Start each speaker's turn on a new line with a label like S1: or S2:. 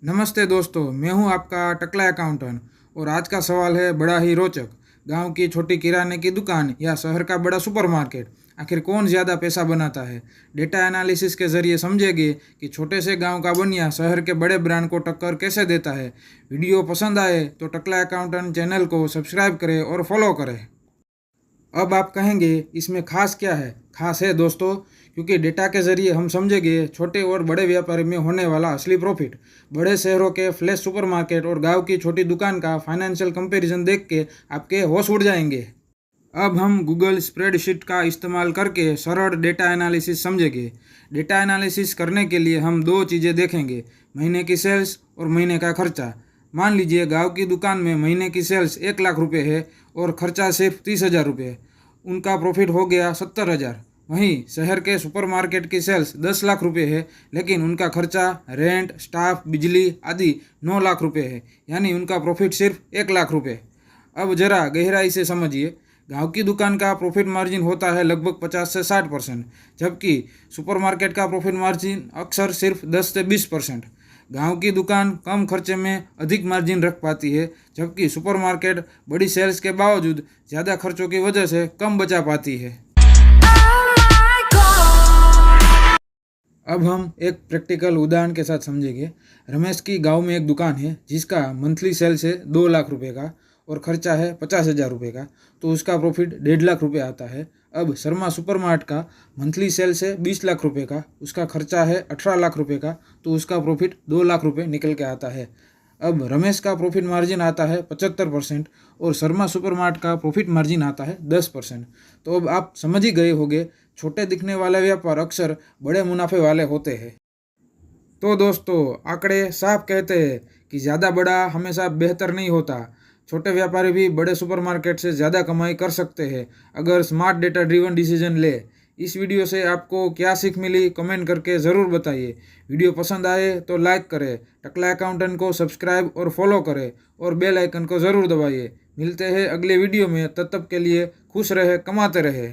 S1: नमस्ते दोस्तों, मैं हूं आपका टकला अकाउंटेंट और आज का सवाल है बड़ा ही रोचक। गांव की छोटी किराने की दुकान या शहर का बड़ा सुपरमार्केट, आखिर कौन ज़्यादा पैसा बनाता है? डेटा एनालिसिस के ज़रिए समझेंगे कि छोटे से गांव का बनिया शहर के बड़े ब्रांड को टक्कर कैसे देता है। वीडियो पसंद आए तो टकला अकाउंटेंट चैनल को सब्सक्राइब करें और फॉलो करें। अब आप कहेंगे इसमें खास क्या है? खास है दोस्तों, क्योंकि डेटा के ज़रिए हम समझेंगे छोटे और बड़े व्यापार में होने वाला असली प्रॉफिट। बड़े शहरों के फ्लैश सुपरमार्केट और गांव की छोटी दुकान का फाइनेंशियल कंपैरिजन देख के आपके होश उड़ जाएंगे। अब हम गूगल स्प्रेडशीट का इस्तेमाल करके सरल डेटा एनालिसिस समझेंगे। डेटा एनालिसिस करने के लिए हम दो चीज़ें देखेंगे, महीने की सेल्स और महीने का खर्चा। मान लीजिए गांव की दुकान में महीने की सेल्स 1 लाख रुपए है और खर्चा सिर्फ 30,000 रुपये। उनका प्रॉफिट हो गया 70,000। वहीं शहर के सुपरमार्केट की सेल्स 10 लाख रुपए है, लेकिन उनका खर्चा रेंट, स्टाफ, बिजली आदि 9 लाख रुपए है, यानी उनका प्रॉफिट सिर्फ 1 लाख रुपए। अब जरा गहराई से समझिए। गांव की दुकान का प्रॉफिट मार्जिन होता है लगभग 50 से 60%, जबकि सुपरमार्केट का प्रॉफिट मार्जिन अक्सर सिर्फ 10 से 20%। गांव की दुकान कम खर्चे में अधिक मार्जिन रख पाती है, जबकि सुपरमार्केट बड़ी सेल्स के बावजूद ज़्यादा खर्चों की वजह से कम बचा पाती है। अब हम एक प्रैक्टिकल उदाहरण के साथ समझेंगे। रमेश की गांव में एक दुकान है जिसका मंथली सेल्स है 2 लाख रुपए का और खर्चा है 50,000 रुपये का, तो उसका प्रॉफिट 1.5 लाख रुपये आता है। अब शर्मा सुपरमार्ट का मंथली सेल्स है 20 लाख रुपये का, उसका खर्चा है 18 लाख रुपये का, तो उसका प्रॉफिट 2 लाख रुपये निकल के आता है। अब रमेश का प्रॉफिट मार्जिन आता है 75% और शर्मा सुपरमार्ट का प्रॉफिट मार्जिन आता है 10%। तो अब आप समझ ही गए होंगे, छोटे दिखने वाले व्यापार अक्सर बड़े मुनाफे वाले होते हैं। तो दोस्तों, आंकड़े साफ कहते हैं कि ज़्यादा बड़ा हमेशा बेहतर नहीं होता। छोटे व्यापारी भी बड़े सुपरमार्केट से ज़्यादा कमाई कर सकते हैं अगर स्मार्ट डेटा ड्रिवन डिसीजन ले। इस वीडियो से आपको क्या सीख मिली कमेंट करके ज़रूर बताइए। वीडियो पसंद आए तो लाइक करें, टकला अकाउंटेंट को सब्सक्राइब और फॉलो करें और बेल आइकन को ज़रूर दबाइए। मिलते हैं अगले वीडियो में, तब तक के लिए खुश रहे, कमाते रहे।